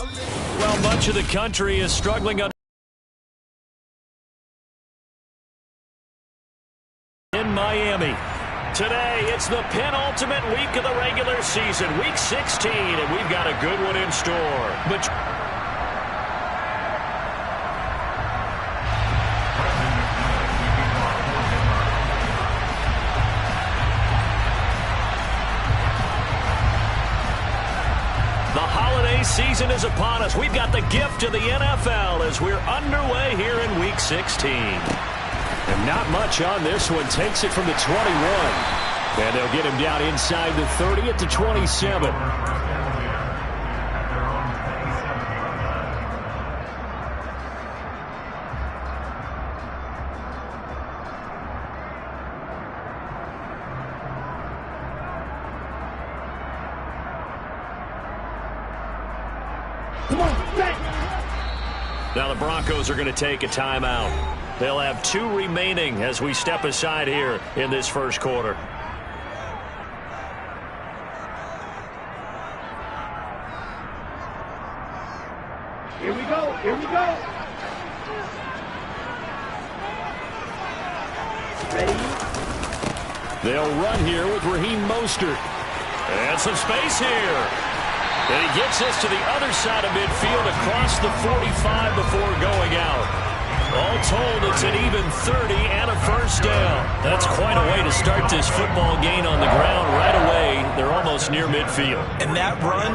Well, much of the country is struggling in Miami. Today, it's the penultimate week of the regular season, week 16, and we've got a good one in store. But the holiday season is upon us. We've got the gift of the NFL as we're underway here in week 16. And not much on this one. Takes it from the 21. And they'll get him down inside the 30 at the 27. Now the Broncos are going to take a timeout. They'll have 2 remaining as we step aside here in this first quarter. Here we go. Here we go. Ready? They'll run here with Raheem Mostert. And some space here. And he gets this to the other side of midfield across the 45 before going out. All told, it's an even 30 and a first down. That's quite a way to start this football game on the ground right away. They're almost near midfield. And that run,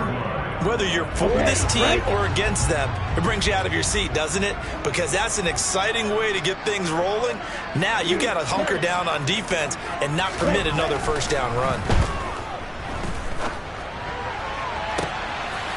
whether you're for this team or against them, it brings you out of your seat, doesn't it? Because that's an exciting way to get things rolling. Now you got to hunker down on defense and not permit another first down run.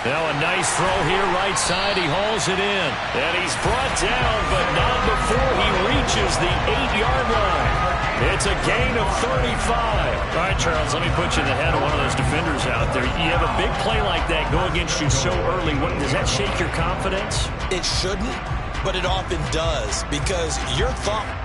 Now a nice throw here right side. He hauls it in. And he's brought down, but not before he reaches the 8-yard line. It's a gain of 35. All right, Charles, let me put you in the head of one of those defenders out there. You have a big play like that go against you so early. Does that shake your confidence? It shouldn't, but it often does because your thought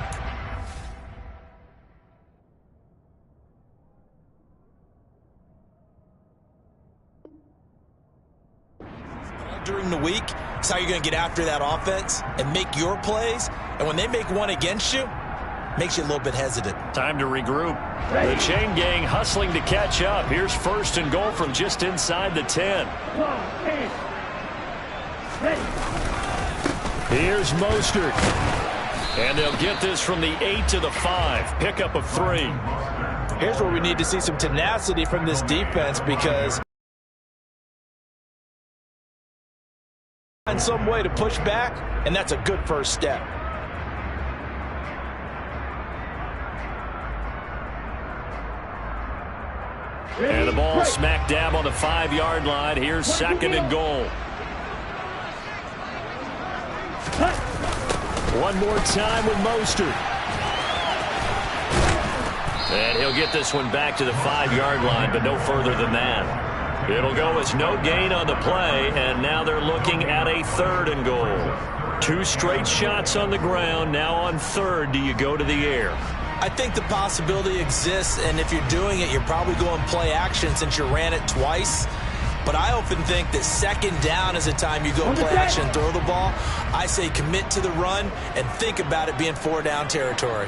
during the week is how you're going to get after that offense and make your plays. And when they make one against you, makes you a little bit hesitant. Time to regroup. The chain gang hustling to catch up. Here's first and goal from just inside the 10. Here's Mostert. And they'll get this from the 8 to the 5. Pickup of 3. Here's where we need to see some tenacity from this defense because find some way to push back, and that's a good first step. And the ball smack dab on the 5-yard line. Here's second and goal. One more time with Mostert. And he'll get this one back to the 5-yard line, but no further than that. It'll go as no gain on the play, and now they're looking at a 3rd and goal. 2 straight shots on the ground. Now on 3rd, do you go to the air? I think the possibility exists, and if you're doing it, you're probably going play action since you ran it twice. But I often think that 2nd down is the time you go play action and throw the ball. I say commit to the run and think about it being 4-down territory.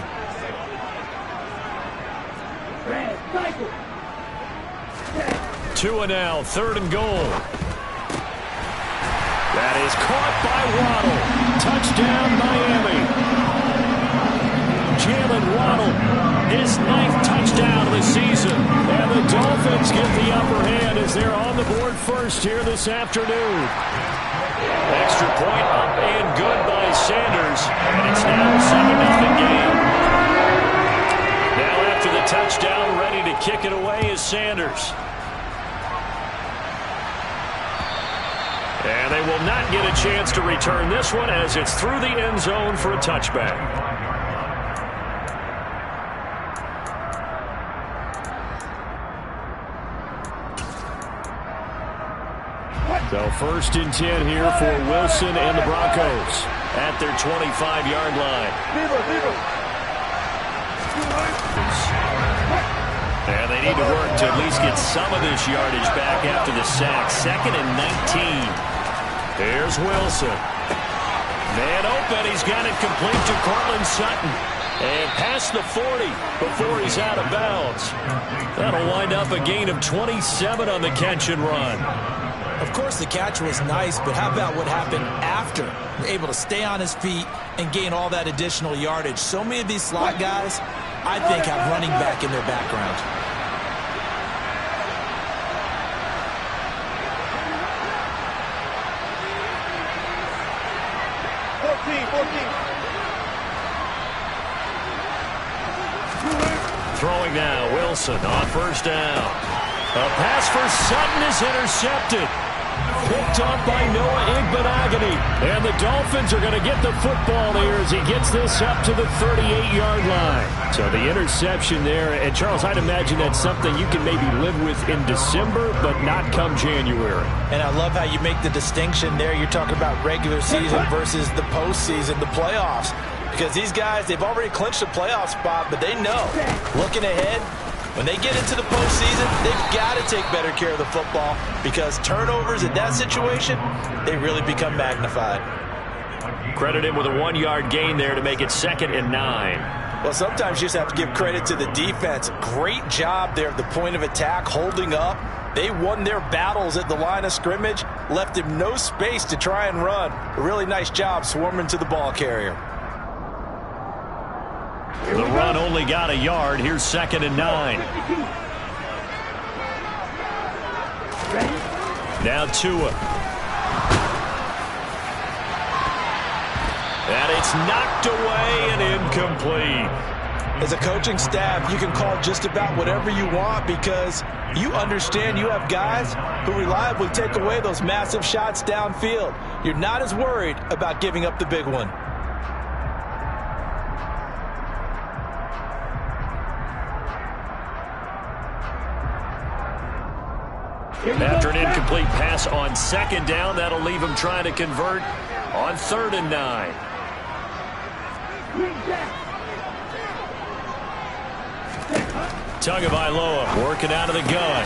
2 and now, 3rd and goal. That is caught by Waddle. Touchdown, Miami. Jalen Waddle, his 9th touchdown of the season. And the Dolphins get the upper hand as they're on the board first here this afternoon. Extra point up and good by Sanders. And it's now a 7-0 game. Now after the touchdown, ready to kick it away is Sanders. And they will not get a chance to return this one as it's through the end zone for a touchback. So 1st and 10 here for Wilson and the Broncos at their 25-yard line. And they need to work to at least get some of this yardage back after the sack. 2nd and 19. Here's Wilson. Man open. He's got it complete to Cortland Sutton. And past the 40 before he's out of bounds. That'll wind up a gain of 27 on the catch and run. Of course, the catch was nice, but how about what happened after? Able to stay on his feet and gain all that additional yardage. So many of these slot guys, I think, have running back in their background. Throwing now, Wilson on first down. A pass for Sutton is intercepted. Picked off by Noah Igbenogany. And the Dolphins are going to get the football here as he gets this up to the 38-yard line. So the interception there. And, Charles, I'd imagine that's something you can maybe live with in December, but not come January. And I love how you make the distinction there. You're talking about regular season versus the postseason, the playoffs. Because these guys, they've already clinched a playoff spot, but they know, looking ahead, when they get into the postseason, they've got to take better care of the football because turnovers in that situation, they really become magnified. Credited with a 1-yard gain there to make it 2nd and 9. Well, sometimes you just have to give credit to the defense. Great job there at the point of attack, holding up. They won their battles at the line of scrimmage, left him no space to try and run. A really nice job swarming to the ball carrier. The run only got a yard. Here's 2nd and 9. Now Tua. And it's knocked away and incomplete. As a coaching staff, you can call just about whatever you want because you understand you have guys who reliably take away those massive shots downfield. You're not as worried about giving up the big one. After an incomplete pass on 2nd down, that'll leave him trying to convert on 3rd and 9. Tagovailoa working out of the gun.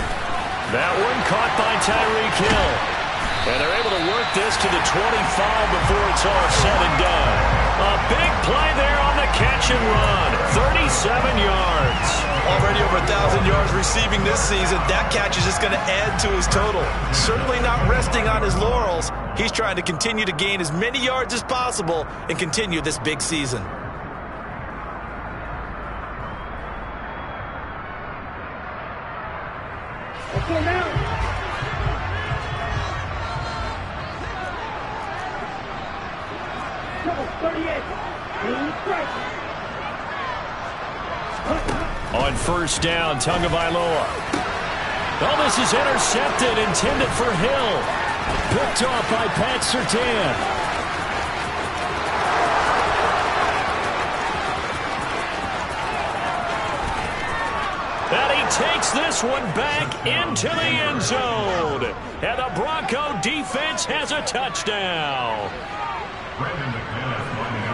That one caught by Tyreek Hill. And they're able to work this to the 25 before it's all said and done. A big play there on the catch and run. 37 yards. Already over 1,000 yards receiving this season. That catch is just going to add to his total. Certainly not resting on his laurels. He's trying to continue to gain as many yards as possible and continue this big season. Okay, now. Double 38. On first down, Tagovailoa. Oh, this is intercepted, intended for Hill. Picked off by Pat Surtain. And he takes this one back into the end zone. And the Bronco defense has a touchdown.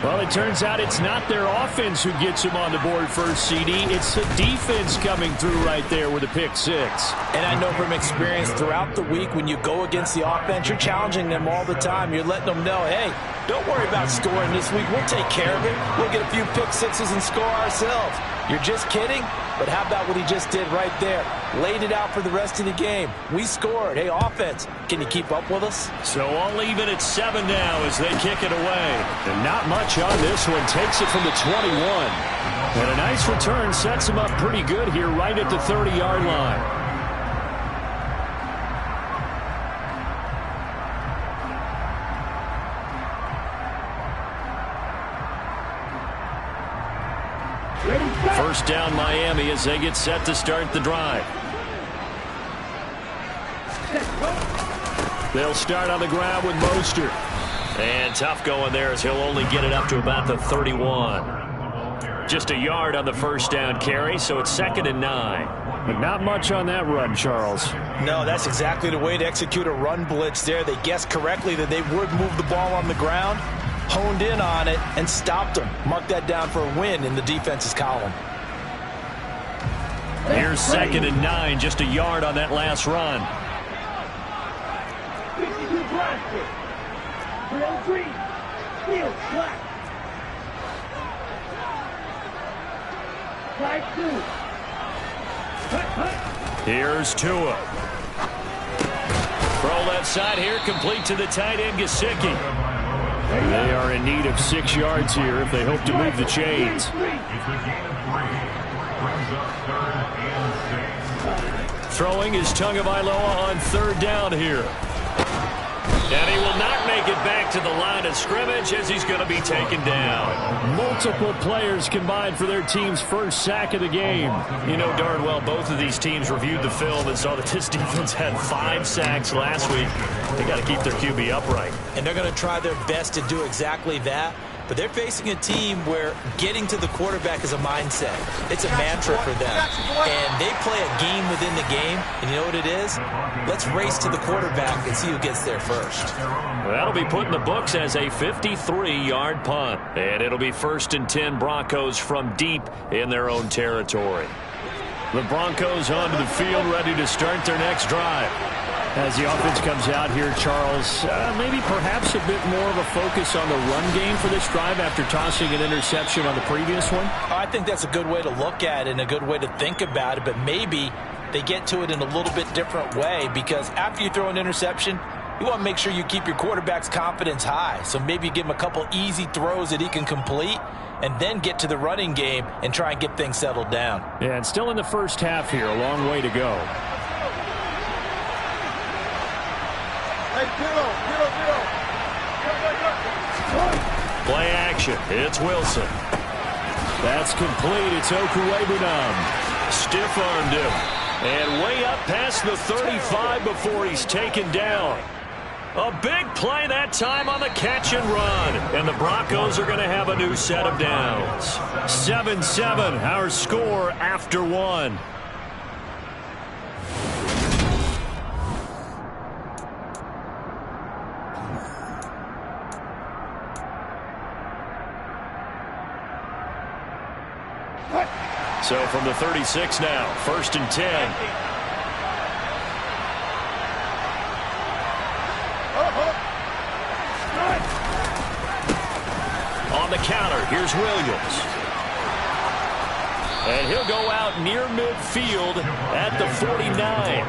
Well, it turns out it's not their offense who gets him on the board first, CD. It's the defense coming through right there with a pick 6. And I know from experience throughout the week when you go against the offense, you're challenging them all the time. You're letting them know, hey, don't worry about scoring this week. We'll take care of it. We'll get a few pick 6s and score ourselves. You're just kidding? But how about what he just did right there? Laid it out for the rest of the game. We scored. Hey, offense, can you keep up with us? So I'll leave it at 7 now as they kick it away. And not much on this one. Takes it from the 21. And a nice return sets him up pretty good here right at the 30-yard line. First down Miami as they get set to start the drive. They'll start on the ground with Mostert. And tough going there as he'll only get it up to about the 31. Just a yard on the first down carry, so it's 2nd and 9. But not much on that run, Charles. No, that's exactly the way to execute a run blitz there. They guessed correctly that they would move the ball on the ground, honed in on it, and stopped them. Mark that down for a win in the defense's column. Here's 2nd and 9, just a yard on that last run. Drill green. Field black. 5-2. Here's Tua. Throw left side here, complete to the tight end, Gesicki. They are in need of 6 yards here if they hope to move the chains. Throwing is Tagovailoa on 3rd down here. And he will not make it back to the line of scrimmage as he's going to be taken down. Multiple players combined for their team's first sack of the game. You know darn well both of these teams reviewed the film and saw that this defense had 5 sacks last week. They got to keep their QB upright. And they're going to try their best to do exactly that. But they're facing a team where getting to the quarterback is a mindset. It's a mantra for them. And they play a game within the game. And you know what it is? Let's race to the quarterback and see who gets there first. Well, that'll be put in the books as a 53-yard punt. And it'll be 1st and 10 Broncos from deep in their own territory. The Broncos onto the field ready to start their next drive. As the offense comes out here, Charles, maybe perhaps a bit more of a focus on the run game for this drive after tossing an interception on the previous one? I think that's a good way to look at it and a good way to think about it, but maybe they get to it in a little bit different way because after you throw an interception, you want to make sure you keep your quarterback's confidence high. So maybe give him a couple easy throws that he can complete and then get to the running game and try and get things settled down. Yeah, and still in the first half here, a long way to go. Play action. It's Wilson. That's complete. It's Okuwebunam. Stiff-armed him. And way up past the 35 before he's taken down. A big play that time on the catch and run. And the Broncos are going to have a new set of downs. 7-7, our score after 1. So from the 36 now, 1st and 10. On the counter, here's Williams. And he'll go out near midfield at the 49.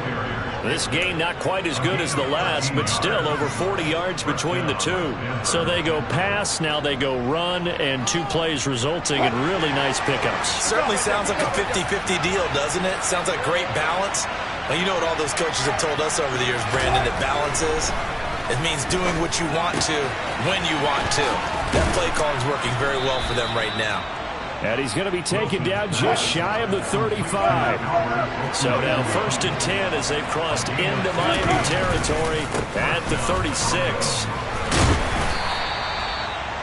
This game not quite as good as the last, but still over 40 yards between the two. So they go pass, now they go run, and 2 plays resulting in really nice pickups. Certainly sounds like a 50-50 deal, doesn't it? Sounds like great balance. Well, you know what all those coaches have told us over the years, Brandon, that balance is? It means doing what you want to when you want to. That play call is working very well for them right now. And he's going to be taken down just shy of the 35. So now 1st and 10 as they've crossed into Miami territory at the 36.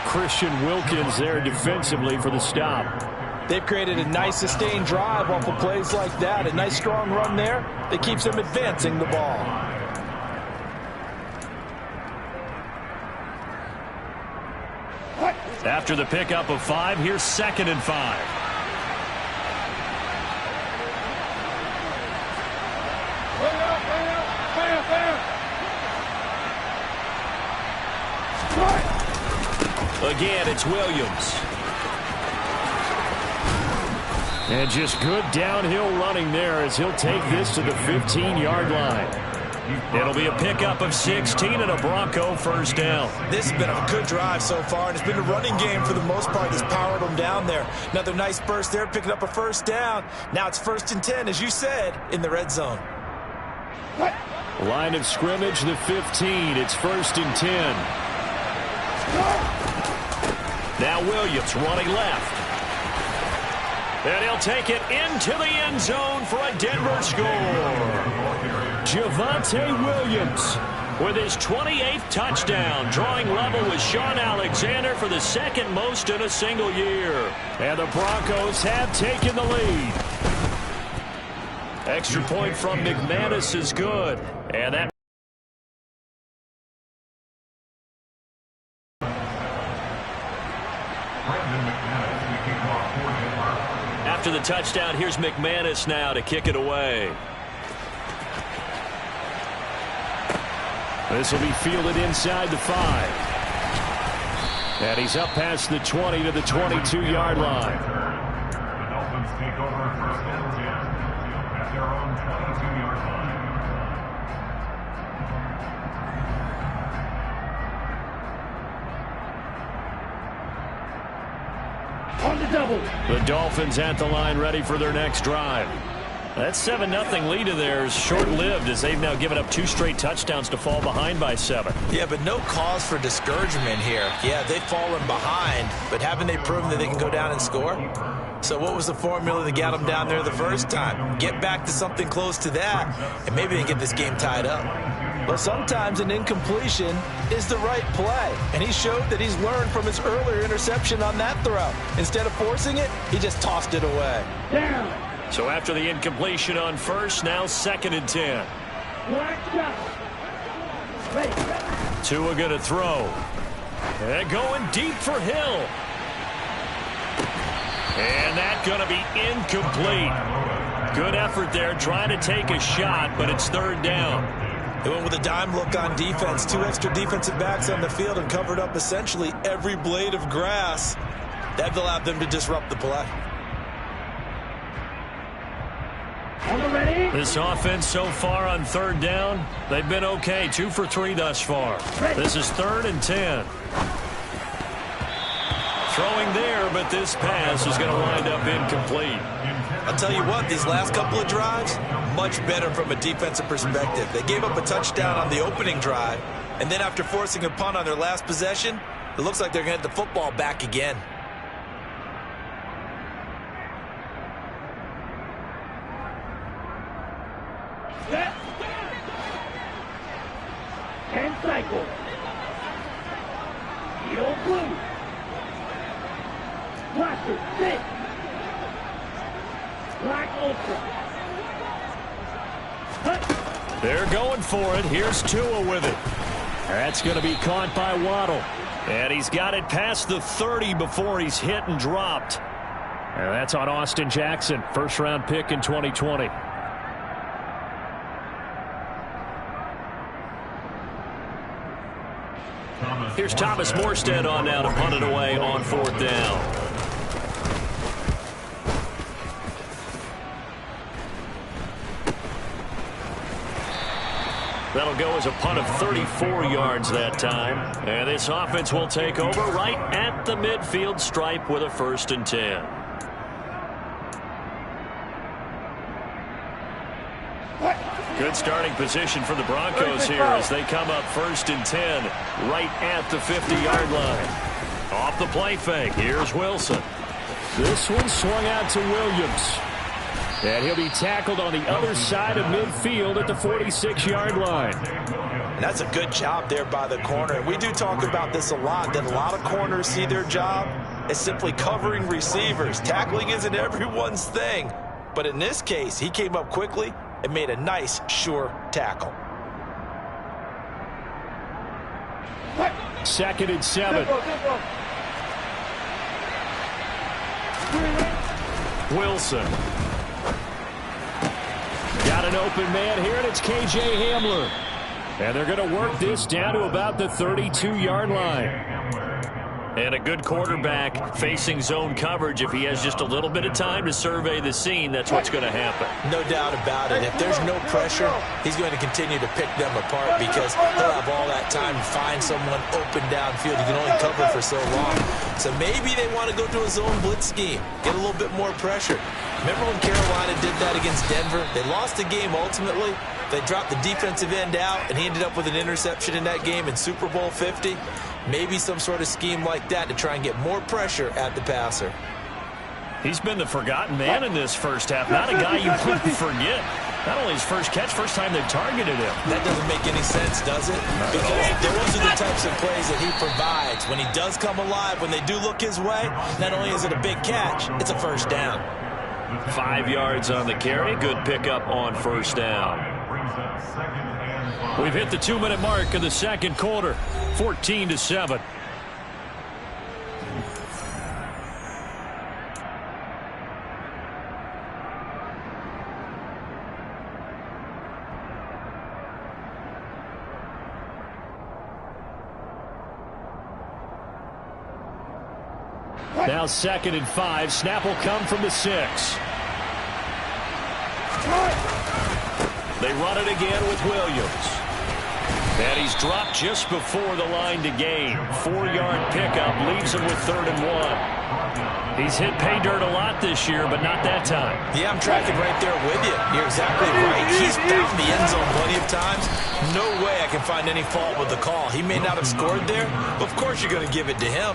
Christian Wilkins there defensively for the stop. They've created a nice sustained drive off of plays like that. A nice strong run there that keeps them advancing the ball. After the pickup of 5, here's 2nd and 5. Again, it's Williams. And just good downhill running there as he'll take this to the 15-yard line. It'll be a pickup of 16 and a Bronco 1st down. This has been a good drive so far, and it's been a running game for the most part that's powered them down there. Another nice burst there, picking up a 1st down. Now it's 1st and 10, as you said, in the red zone. Line of scrimmage, the 15. It's 1st and 10. Now Williams running left. And he'll take it into the end zone for a Denver score. Javonte Williams with his 28th touchdown, drawing level with Sean Alexander for the 2nd most in a single year. And the Broncos have taken the lead. Extra point from McManus is good. And that after the touchdown, here's McManus now to kick it away. This will be fielded inside the 5. And he's up past the 20 to the 22-yard line. The Dolphins take over first and 10 at their own 22-yard line. On the double. The Dolphins at the line ready for their next drive. That 7-0 lead of theirs short-lived as they've now given up 2 straight touchdowns to fall behind by 7. Yeah, but no cause for discouragement here. Yeah, they've fallen behind, but haven't they proven that they can go down and score? So what was the formula that got them down there the first time? Get back to something close to that, and maybe they get this game tied up. Well, sometimes an incompletion is the right play, and he showed that he's learned from his earlier interception on that throw. Instead of forcing it, he just tossed it away. Down. So after the incompletion on first, now 2nd and 10. Black shot. Ready. Tua going to throw. And going deep for Hill. And that's going to be incomplete. Good effort there trying to take a shot, but it's 3rd down. They went with a dime look on defense. 2 extra defensive backs on the field and covered up essentially every blade of grass. That allowed them to disrupt the play. This offense so far on 3rd down, they've been okay. 2 for 3 thus far. This is 3rd and 10. Throwing there, but this pass is going to wind up incomplete. I'll tell you what, these last couple of drives, much better from a defensive perspective. They gave up a touchdown on the opening drive, and then after forcing a punt on their last possession, it looks like they're going to get the football back again. Set. 10 cycle. Heel blue. Blaster 6. Black ultra. Hut. They're going for it. Here's Tua with it. That's going to be caught by Waddle. And he's got it past the 30 before he's hit and dropped. And that's on Austin Jackson, first-round pick in 2020. Here's Thomas Morstead on now to punt it away on 4th down. That'll go as a punt of 34 yards that time. And this offense will take over right at the midfield stripe with a 1st and 10. Good starting position for the Broncos here as they come up 1st and 10 right at the 50-yard line. Off the play fake, here's Wilson. This one swung out to Williams. And he'll be tackled on the other side of midfield at the 46-yard line. And that's a good job there by the corner. And we do talk about this a lot, that a lot of corners see their job as simply covering receivers. Tackling isn't everyone's thing. But in this case, he came up quickly and made a nice, sure tackle. 2nd and 7. Wilson. Got an open man here, and it's K.J. Hamler. And they're going to work this down to about the 32-yard line. And a good quarterback facing zone coverage. If he has just a little bit of time to survey the scene, that's what's going to happen. No doubt about it. If there's no pressure, he's going to continue to pick them apart because he'll have all that time to find someone open downfield. You can only cover for so long. So maybe they want to go to a zone blitz scheme, get a little bit more pressure. Remember when Carolina did that against Denver? They lost the game ultimately. They dropped the defensive end out, and he ended up with an interception in that game in Super Bowl 50. Maybe some sort of scheme like that to try and get more pressure at the passer. He's been the forgotten man in this first half. Not a guy you couldn't forget. Not only his first catch, first time they've targeted him. That doesn't make any sense, does it? Because those are the types of plays that he provides. When he does come alive, when they do look his way, not only is it a big catch, it's a 1st down. 5 yards on the carry. Good pickup on 1st down. We've hit the 2-minute mark of the 2nd quarter. 14-7. Now 2nd and 5. Snap will come from the 6. They run it again with Williams. And he's dropped just before the line to gain. 4-yard pickup leaves him with 3rd and 1. He's hit pay dirt a lot this year, but not that time. Yeah, I'm tracking right there with you. You're exactly right. He's found the end zone plenty of times. No way I can find any fault with the call. He may not have scored there, but of course you're going to give it to him.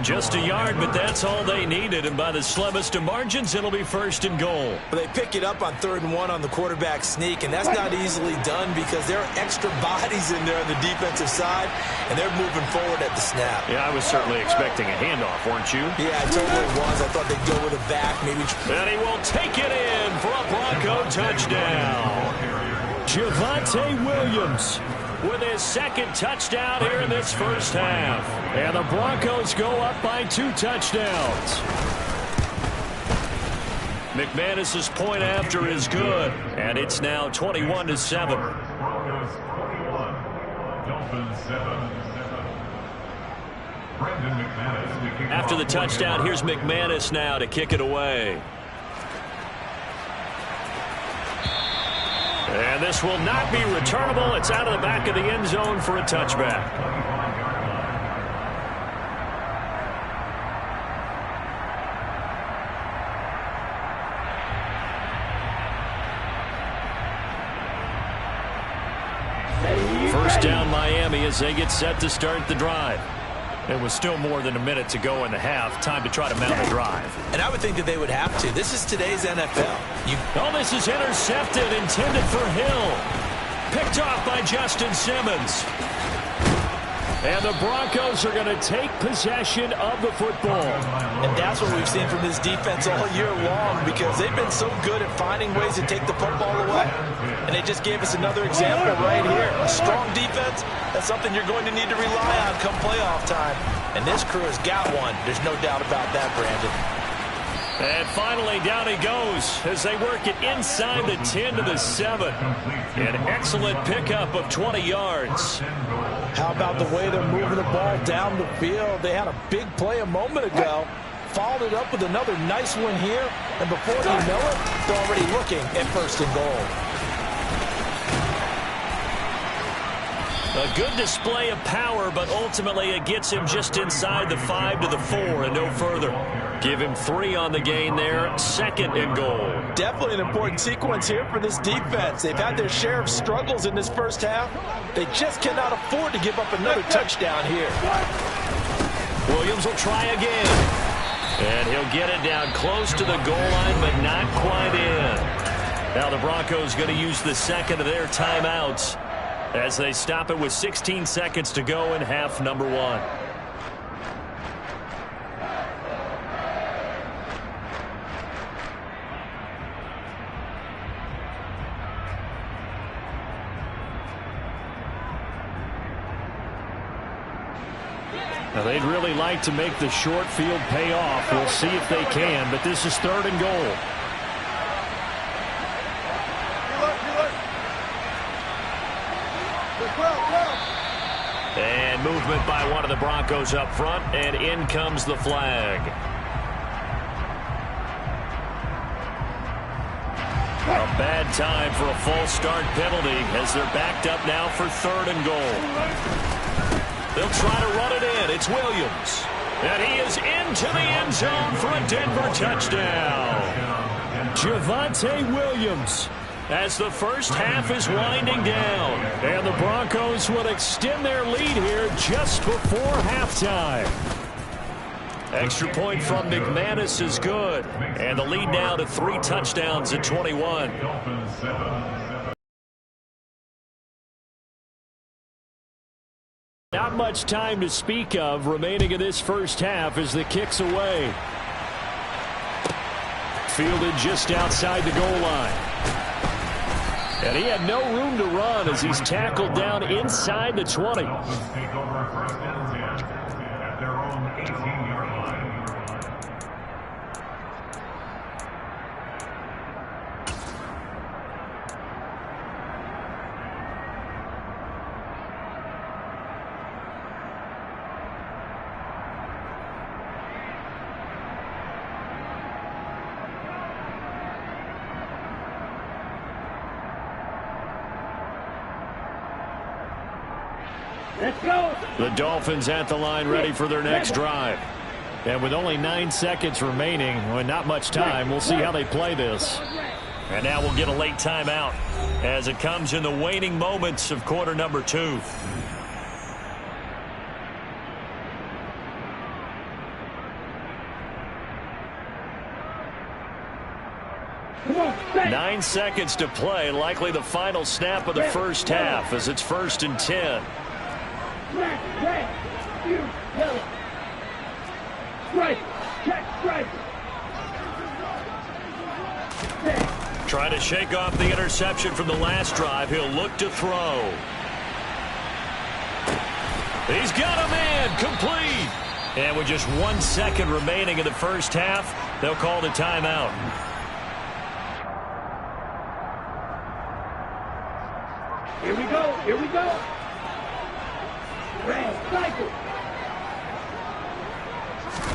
Just a yard, but that's all they needed. And by the slimmest of margins, it'll be 1st and goal. But they pick it up on 3rd and 1 on the quarterback sneak, and that's not easily done because there are extra bodies in there on the defensive side, and they're moving forward at the snap. Yeah, I was certainly expecting a handoff, weren't you? Yeah, I totally was. I thought they'd go with a back, maybe. And he will take it in for a Bronco touchdown. Javonte Williams with his 2nd touchdown here in this first half. And the Broncos go up by 2 touchdowns. McManus's point after is good, and it's now 21-7. Broncos 21, Dolphins 7. After the touchdown, here's McManus now to kick it away. And this will not be returnable. It's out of the back of the end zone for a touchback. First down Miami as they get set to start the drive. It was still more than a minute to go in the half. Time to try to mount a drive. And I would think that they would have to. This is today's NFL. Oh, this is intercepted, intended for Hill. Picked off by Justin Simmons. And the Broncos are going to take possession of the football. And that's what we've seen from this defense all year long because they've been so good at finding ways to take the football away. And they just gave us another example right here. A strong defense, that's something you're going to need to rely on come playoff time. And this crew has got one. There's no doubt about that, Brandon. And finally, down he goes as they work it inside the 10 to the 7. An excellent pickup of 20 yards. How about the way they're moving the ball down the field? They had a big play a moment ago. Followed it up with another nice one here. And before you know it, they're already looking at 1st and goal. A good display of power, but ultimately it gets him just inside the 5 to the 4 and no further. Give him 3 on the gain there. 2nd and goal. Definitely an important sequence here for this defense. They've had their share of struggles in this first half. They just cannot afford to give up another touchdown here. Williams will try again. And he'll get it down close to the goal line, but not quite in. Now the Broncos going to use the 2nd of their timeouts as they stop it with 16 seconds to go in half number 1. Now they'd really like to make the short field pay off. We'll see if they can, but this is 3rd and goal. And movement by one of the Broncos up front, and in comes the flag. A bad time for a false start penalty as they're backed up now for 3rd and goal. They'll try to run it in. It's Williams. And he is into the end zone for a Denver touchdown. Javonte Williams as the first half is winding down. And the Broncos will extend their lead here just before halftime. Extra point from McManus is good. And the lead now to 3 touchdowns at 21. Not much time to speak of remaining in this first half as the kick's away. Fielded just outside the goal line. And he had no room to run as he's tackled down inside the 20. Take over 1st and 10 at their own 18-yard line. Let's go. The Dolphins at the line ready for their next drive. And with only 9 seconds remaining, well, not much time, we'll see how they play this. And now we'll get a late timeout as it comes in the waning moments of quarter number 2. Come on, stay. 9 seconds to play, likely the final snap of the first half as it's 1st and 10. Smack, red, you, yellow. Strike, check, strike. Trying to shake off the interception from the last drive. He'll look to throw. He's got him in, complete. And with just 1 second remaining in the first half, they'll call the timeout. Here we go, here we go. Red, cycle.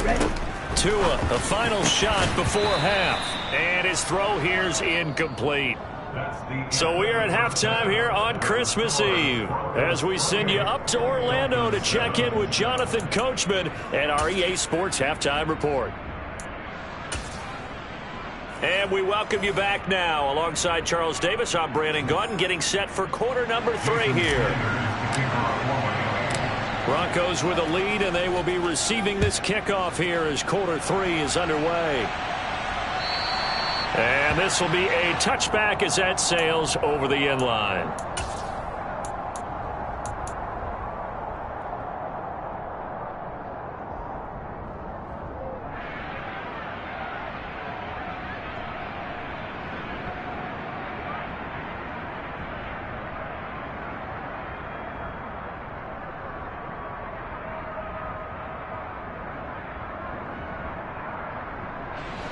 Ready. Tua, the final shot before half. And his throw here's incomplete. So we are at halftime here on Christmas Eve as we send you up to Orlando to check in with Jonathan Coachman and our EA Sports Halftime Report. And we welcome you back now. Alongside Charles Davis, I'm Brandon Gaudin, getting set for quarter number 3 here. Broncos with a lead, and they will be receiving this kickoff here as quarter 3 is underway. And this will be a touchback as that sails over the end line.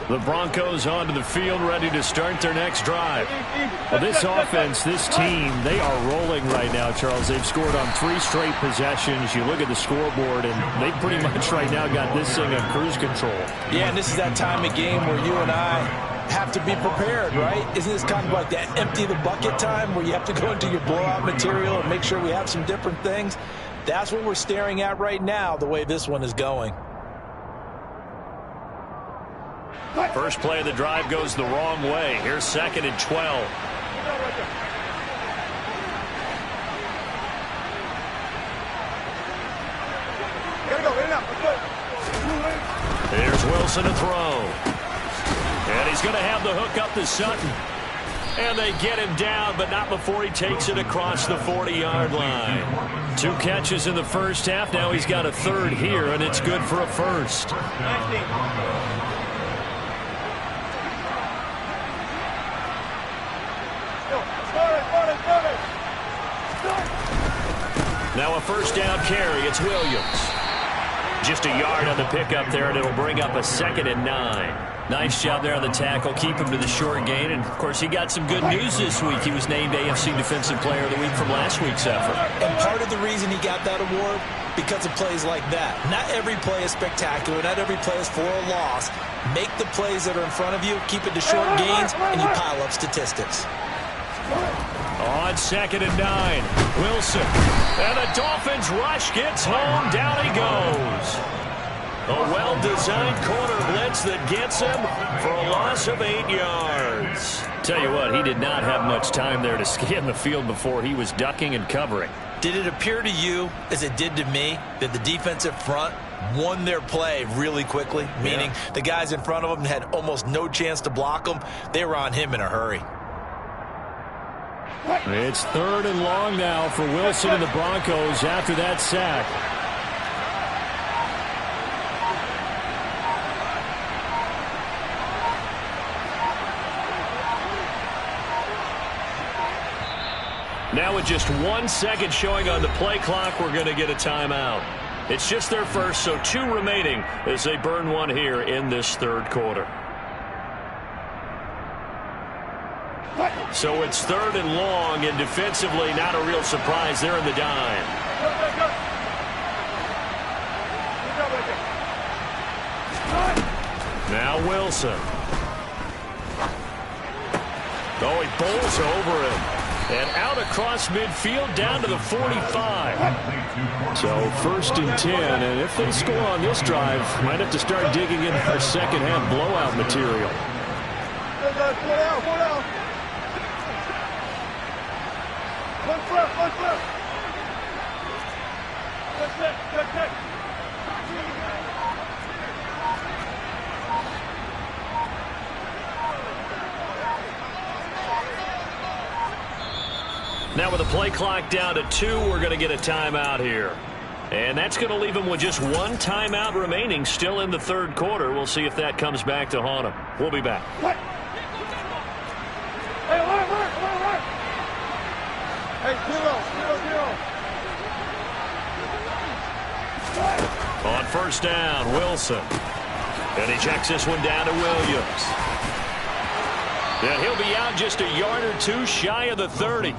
The Broncos onto the field, ready to start their next drive. Well, this offense, this team, they are rolling right now, Charles. They've scored on 3 straight possessions. You look at the scoreboard, and they pretty much right now got this thing on cruise control. Yeah, and this is that time of game where you and I have to be prepared, right? Isn't this kind of like that empty the bucket time where you have to go into your blowout material and make sure we have some different things? That's what we're staring at right now, the way this one is going. First play of the drive goes the wrong way. Here's 2nd and 12. Here's Wilson to throw. And he's going to have the hook up to Sutton. And they get him down, but not before he takes it across the 40-yard line. 2 catches in the first half. Now he's got a 3rd here, and it's good for a 1st. Now a 1st down carry. It's Williams. Just a yard on the pickup there, and it'll bring up a 2nd and 9. Nice job there on the tackle. Keep him to the short gain. And, of course, he got some good news this week. He was named AFC Defensive Player of the Week from last week's effort. And part of the reason he got that award, because of plays like that. Not every play is spectacular. Not every play is for a loss. Make the plays that are in front of you, keep it to short gains, and you pile up statistics. On 2nd and 9, Wilson. And the Dolphins rush gets home. Down he goes. A well-designed corner blitz that gets him for a loss of 8 yards. Tell you what, he did not have much time there to scan the field before he was ducking and covering. Did it appear to you, as it did to me, that the defensive front won their play really quickly? Meaning the guys in front of them had almost no chance to block him. They were on him in a hurry. It's 3rd and long now for Wilson and the Broncos after that sack. Now with just 1 second showing on the play clock, we're going to get a timeout. It's just their first, so 2 remaining as they burn 1 here in this 3rd quarter. So it's 3rd and long, and defensively not a real surprise. They're in the dime. Now Wilson. Oh, he bowls over him. And out across midfield down to the 45. So 1st and 10, and if they score on this drive, might have to start digging in our second half blowout material. Now with the play clock down to 2, we're going to get a timeout here. And that's going to leave them with just one timeout remaining still in the 3rd quarter. We'll see if that comes back to haunt them. We'll be back. Hey, 0-0. On 1st down, Wilson. And he checks this one down to Williams. And he'll be out just a yard or 2 shy of the 30.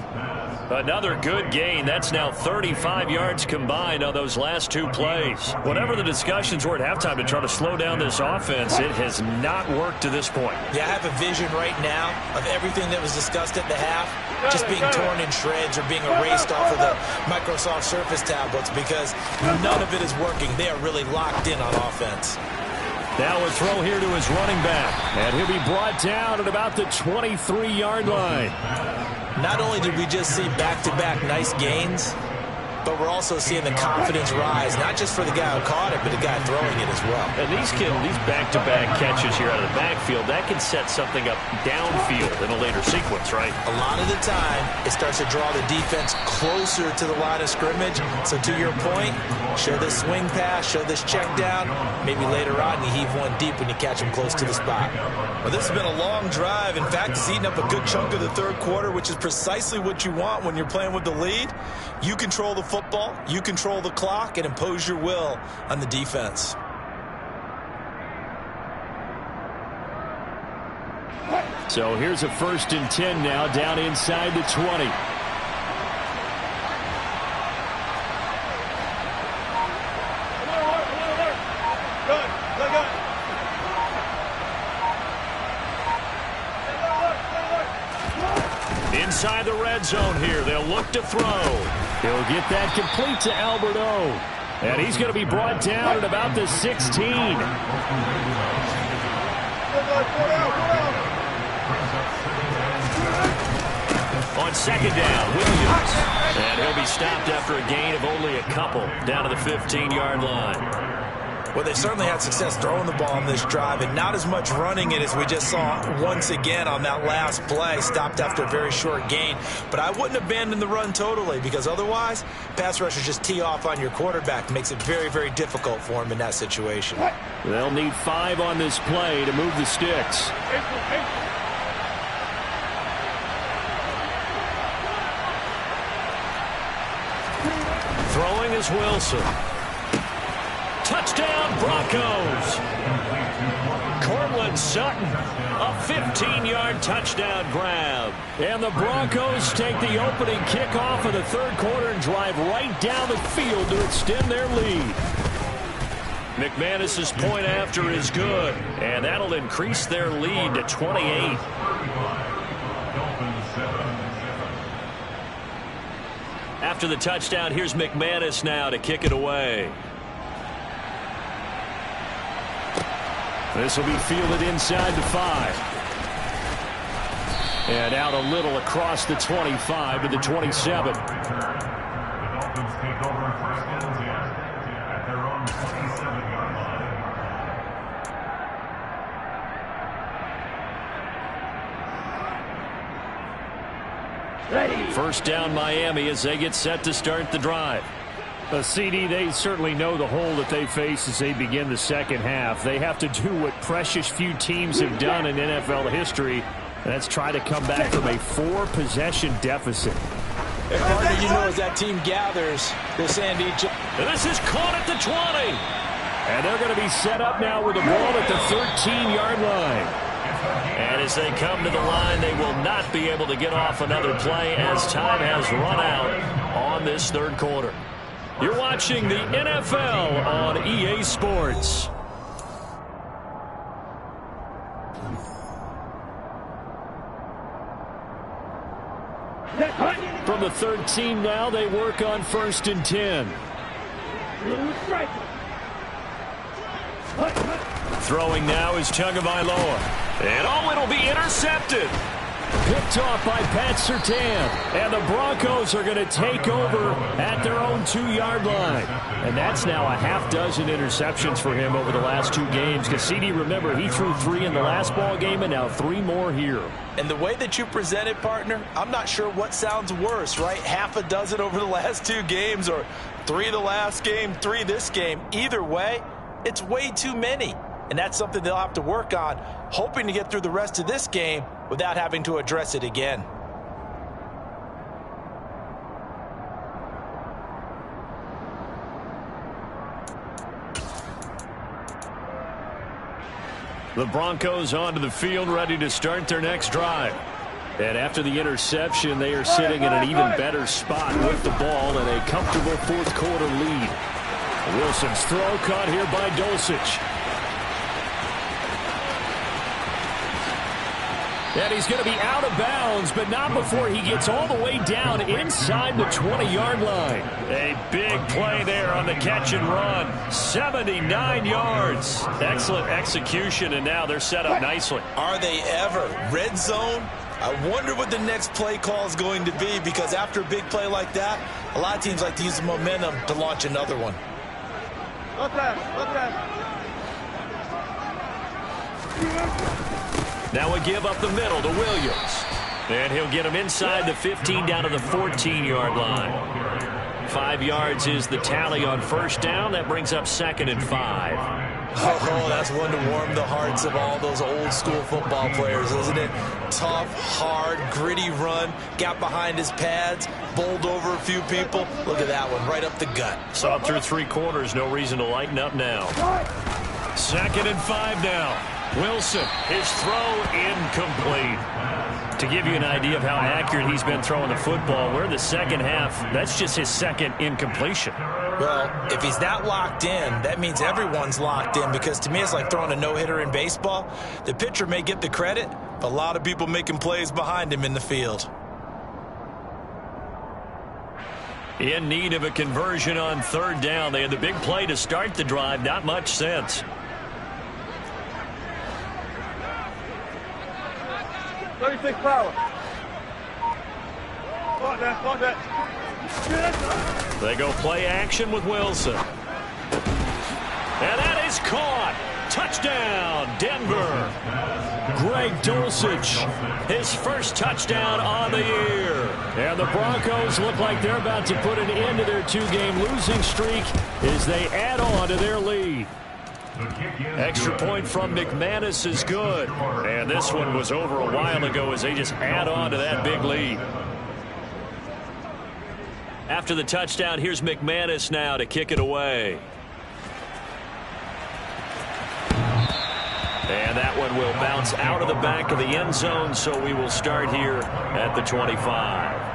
Another good gain. That's now 35 yards combined on those last 2 plays. Whatever the discussions were at halftime to try to slow down this offense, it has not worked to this point. Yeah, I have a vision right now of everything that was discussed at the half just being torn in shreds or being erased off of the Microsoft Surface tablets because none of it is working. They are really locked in on offense. Now a throw here to his running back. And he'll be brought down at about the 23-yard line. Not only did we just see back-to-back nice gains, but we're also seeing the confidence rise, not just for the guy who caught it, but the guy throwing it as well. And these back-to-back catches here out of the backfield, that can set something up downfield in a later sequence, right? A lot of the time, it starts to draw the defense closer to the line of scrimmage. So to your point, show this swing pass, show this check down. Maybe later on you heave one deep when you catch him close to the spot. Well, this has been a long drive. In fact, it's eaten up a good chunk of the 3rd quarter, which is precisely what you want when you're playing with the lead. You control the football, you control the clock, and impose your will on the defense. So here's a 1st and 10 now down inside the 20. Inside the red zone here. They'll look to throw. He'll get that complete to Albert O. And he's going to be brought down at about the 16. On 2nd down, Williams. And he'll be stopped after a gain of only a couple down to the 15-yard line. Well, they certainly had success throwing the ball on this drive and not as much running it as we just saw once again on that last play, stopped after a very short gain. But I wouldn't abandon the run totally because otherwise, pass rushers just tee off on your quarterback. It makes it very, very difficult for him in that situation. They'll need 5 on this play to move the sticks. Throwing is Wilson. Touchdown, Broncos. Cortland Sutton, a 15-yard touchdown grab. And the Broncos take the opening kickoff of the 3rd quarter and drive right down the field to extend their lead. McManus's point after is good, and that'll increase their lead to 28. After the touchdown, here's McManus now to kick it away. This will be fielded inside the 5. And out a little across the 25 to the 27. The Dolphins take over 1st and 10 at their own 27-yard line. Ready. 1st down Miami as they get set to start the drive. CD, they certainly know the hole that they face as they begin the 2nd half. They have to do what precious few teams have done in NFL history, and that's try to come back from a 4-possession deficit. And partner, you know, as that team gathers, they're saying to each other. This is caught at the 20. And they're going to be set up now with the ball at the 13-yard line. And as they come to the line, they will not be able to get off another play as time has run out on this 3rd quarter. You're watching the NFL on EA Sports. Set. from the 13 now. They work on 1st and 10. Throwing now is Tagovailoa. And it'll be intercepted. Picked off by Pat Surtain. And the Broncos are going to take over at their own 2-yard line. And that's now a half dozen interceptions for him over the last 2 games. Because CD, remember, he threw 3 in the last ball game and now 3 more here. And the way that you present it, partner, I'm not sure what sounds worse, right? Half a dozen over the last 2 games or 3 the last game, 3 this game. Either way, it's way too many. And that's something they'll have to work on, hoping to get through the rest of this game without having to address it again. The Broncos onto the field, ready to start their next drive. And after the interception, they are sitting in an even better spot with the ball and a comfortable 4th quarter lead. Wilson's throw caught here by Dulcich. And he's going to be out of bounds, but not before he gets all the way down inside the 20-yard line. A big play there on the catch and run. 79 yards. Excellent execution, and now they're set up nicely. Are they ever? Red zone? I wonder what the next play call is going to be, because after a big play like that, a lot of teams like to use the momentum to launch another one. Now a give up the middle to Williams. And he'll get him inside the 15 down to the 14-yard line. 5 yards is the tally on 1st down. That brings up 2nd and 5. Oh, that's one to warm the hearts of all those old-school football players, isn't it? Tough, hard, gritty run. Got behind his pads, bowled over a few people. Look at that one, right up the gut. So up through 3 quarters, no reason to lighten up now. 2nd and 5 now. Wilson, his throw incomplete. To give you an idea of how accurate he's been throwing the football, we're in the 2nd half. That's just his 2nd incompletion. Well, if he's not locked in, that means everyone's locked in, because to me it's like throwing a no-hitter in baseball. The pitcher may get the credit, but a lot of people making plays behind him in the field. In need of a conversion on 3rd down. They had the big play to start the drive. Not much sense. 36 power. Lock that. They go play action with Wilson. And that is caught. Touchdown, Denver. Greg Dulcich, his first touchdown on the year. And the Broncos look like they're about to put an end to their 2-game losing streak as they add on to their lead. Extra point from McManus is good. And this one was over a while ago as they just add on to that big lead. After the touchdown, here's McManus now to kick it away. And that one will bounce out of the back of the end zone, so we will start here at the 25.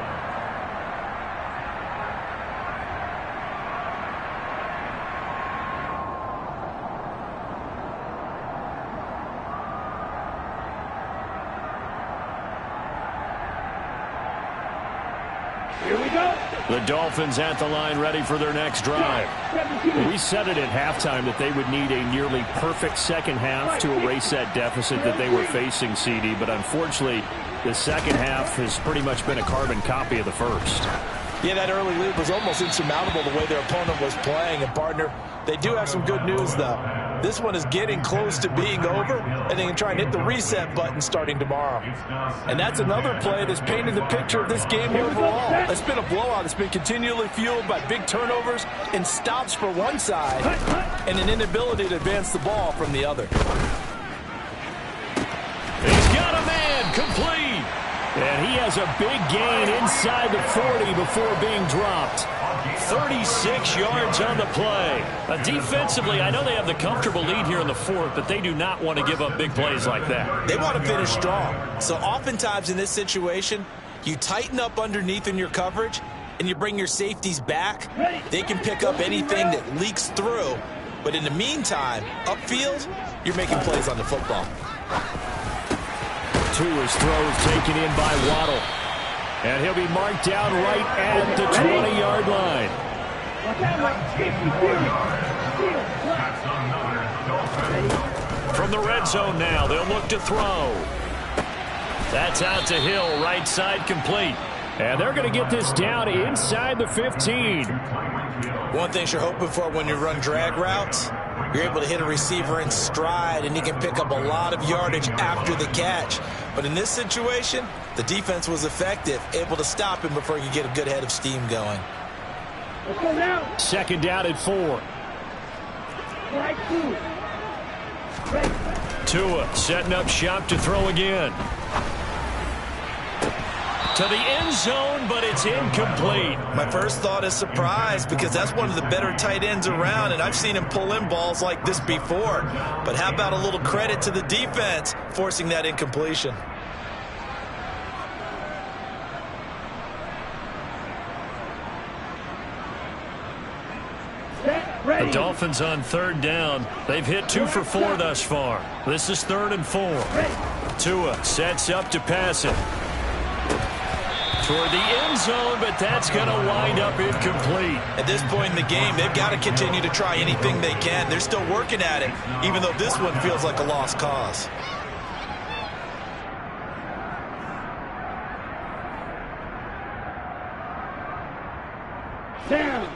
Here we go. The Dolphins at the line, ready for their next drive. We said it at halftime that they would need a nearly perfect 2nd half to erase that deficit that they were facing, CD. But unfortunately, the 2nd half has pretty much been a carbon copy of the first. Yeah, that early lead was almost insurmountable the way their opponent was playing. And, partner, they do have some good news, though. This one is getting close to being over, and they can try and hit the reset button starting tomorrow. And that's another play that's painted the picture of this game overall. It's been a blowout. It's been continually fueled by big turnovers and stops for one side and an inability to advance the ball from the other. He's got a man, complete. And he has a big gain inside the 40 before being dropped. 36 yards on the play. Defensively, I know they have the comfortable lead here in the 4th, but they do not want to give up big plays like that. They want to finish strong. So oftentimes in this situation, you tighten up underneath in your coverage, and you bring your safeties back. They can pick up anything that leaks through. But in the meantime, upfield, you're making plays on the football. To his throws taken in by Waddle. And he'll be marked down right at the 20-yard line. From the red zone now, they'll look to throw. That's out to Hill, right side complete. And they're going to get this down inside the 15. One thing you're hoping for when you run drag routes, you're able to hit a receiver in stride, and he can pick up a lot of yardage after the catch. But in this situation, the defense was effective, able to stop him before you get a good head of steam going. Second down at 4. Tua setting up shop to throw again. To the end zone, but it's incomplete. My first thought is surprise, because that's one of the better tight ends around, and I've seen him pull in balls like this before. But how about a little credit to the defense forcing that incompletion? The Dolphins on third down. They've hit 2 for 4 thus far. This is 3rd and 4. Tua sets up to pass it toward the end zone, but that's going to wind up incomplete. At this point in the game, they've got to continue to try anything they can. They're still working at it, even though this one feels like a lost cause. Down.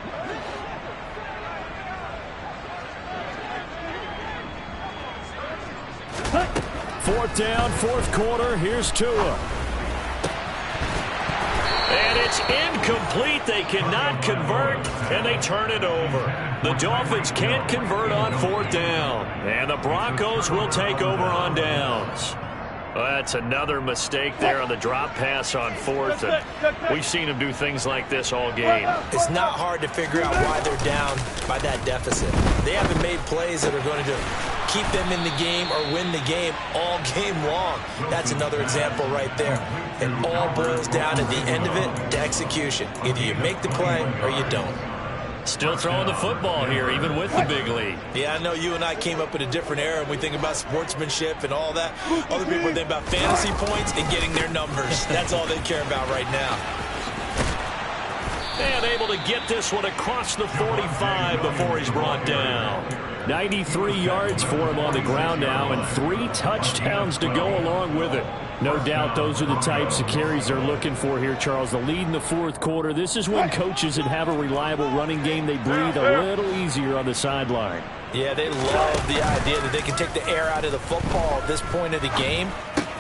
Fourth down, 4th quarter. Here's Tua. And it's incomplete. They cannot convert, and they turn it over. The Dolphins can't convert on 4th down, and the Broncos will take over on downs. Well, that's another mistake there on the drop pass on 4th, and we've seen them do things like this all game. It's not hard to figure out why they're down by that deficit. They haven't made plays that are going to keep them in the game or win the game all game long. That's another example right there. It all boils down at the end of it to execution. Either you make the play or you don't. Still throwing the football here, even with the big lead. Yeah, I know you and I came up in a different era, and we think about sportsmanship and all that. Other people think about fantasy points and getting their numbers. That's all they care about right now. And able to get this one across the 45 before he's brought down. 93 yards for him on the ground now, and 3 touchdowns to go along with it. No doubt those are the types of carries they're looking for here, Charles. The lead in the 4th quarter. This is when coaches that have a reliable running game, they breathe a little easier on the sideline. Yeah, they love the idea that they can take the air out of the football at this point of the game.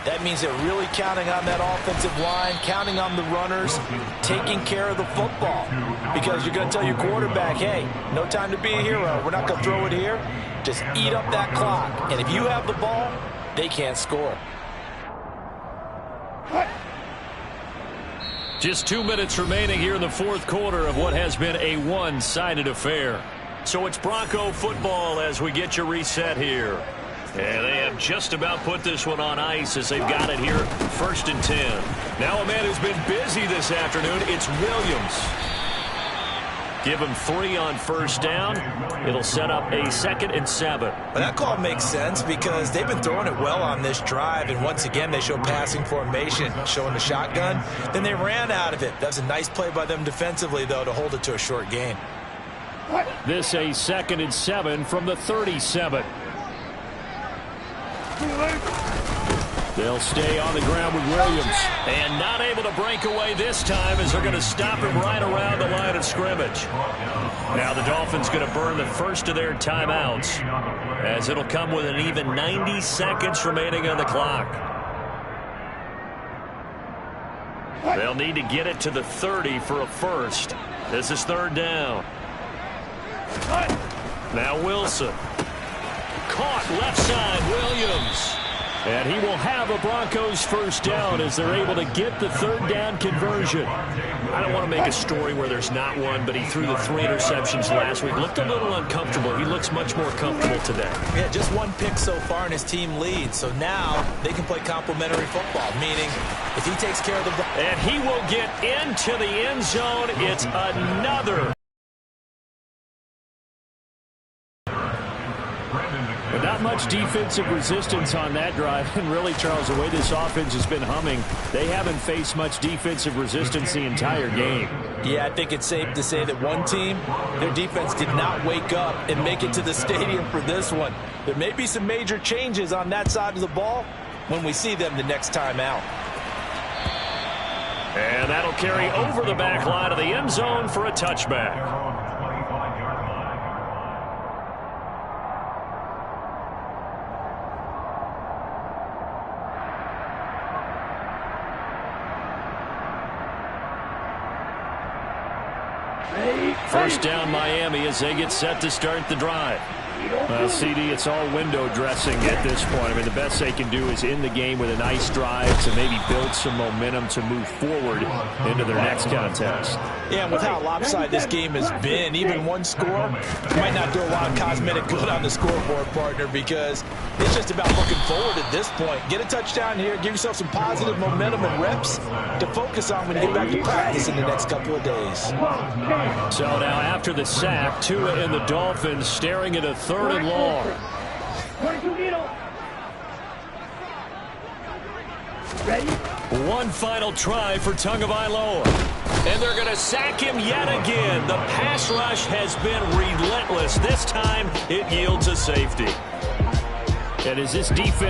That means they're really counting on that offensive line, counting on the runners, taking care of the football. Because you're going to tell your quarterback, hey, no time to be a hero. We're not going to throw it here. Just eat up that clock. And if you have the ball, they can't score. Just 2 minutes remaining here in the 4th quarter of what has been a one-sided affair. So it's Bronco football as we get you reset here. And they have just about put this one on ice as they've got it here, 1st and 10. Now a man who's been busy this afternoon, it's Williams. Give him 3 on 1st down. It'll set up a 2nd and 7. Well, that call makes sense because they've been throwing it well on this drive, and once again they show passing formation, showing the shotgun. Then they ran out of it. That's a nice play by them defensively, though, to hold it to a short gain. This a 2nd and 7 from the 37. They'll stay on the ground with Williams. And not able to break away this time as they're going to stop him right around the line of scrimmage. Now the Dolphins going to burn the first of their timeouts as it'll come with an even 90 seconds remaining on the clock. They'll need to get it to the 30 for a first. This is 3rd down. Now Wilson. Caught left side, Williams. And he will have a Broncos 1st down as they're able to get the 3rd down conversion. I don't want to make a story where there's not one, but he threw the 3 interceptions last week. Looked a little uncomfortable. He looks much more comfortable today. Yeah, just 1 pick so far and his team leads. So now they can play complementary football, meaning if he takes care of the ball. And he will get into the end zone. It's another. Brandon But not much defensive resistance on that drive. And really, Charles, the way this offense has been humming, they haven't faced much defensive resistance the entire game. Yeah, I think it's safe to say that one team, their defense did not wake up and make it to the stadium for this one. There may be some major changes on that side of the ball when we see them the next time out. And that'll carry over the back line of the end zone for a touchback. First down Miami as they get set to start the drive. Well, CD, it's all window dressing at this point. I mean, the best they can do is in the game with a nice drive to maybe build some momentum to move forward into their next contest. Yeah, and with how lopsided this game has been, even one score might not do a lot of cosmetic good on the scoreboard, partner, because it's just about looking forward at this point. Get a touchdown here, give yourself some positive momentum and reps to focus on when you get back to practice in the next couple of days. So now after the sack, Tua and the Dolphins staring at a 3rd and long. Ready? One final try for Tagovailoa. And they're going to sack him yet again. The pass rush has been relentless. This time it yields a safety. And as this defense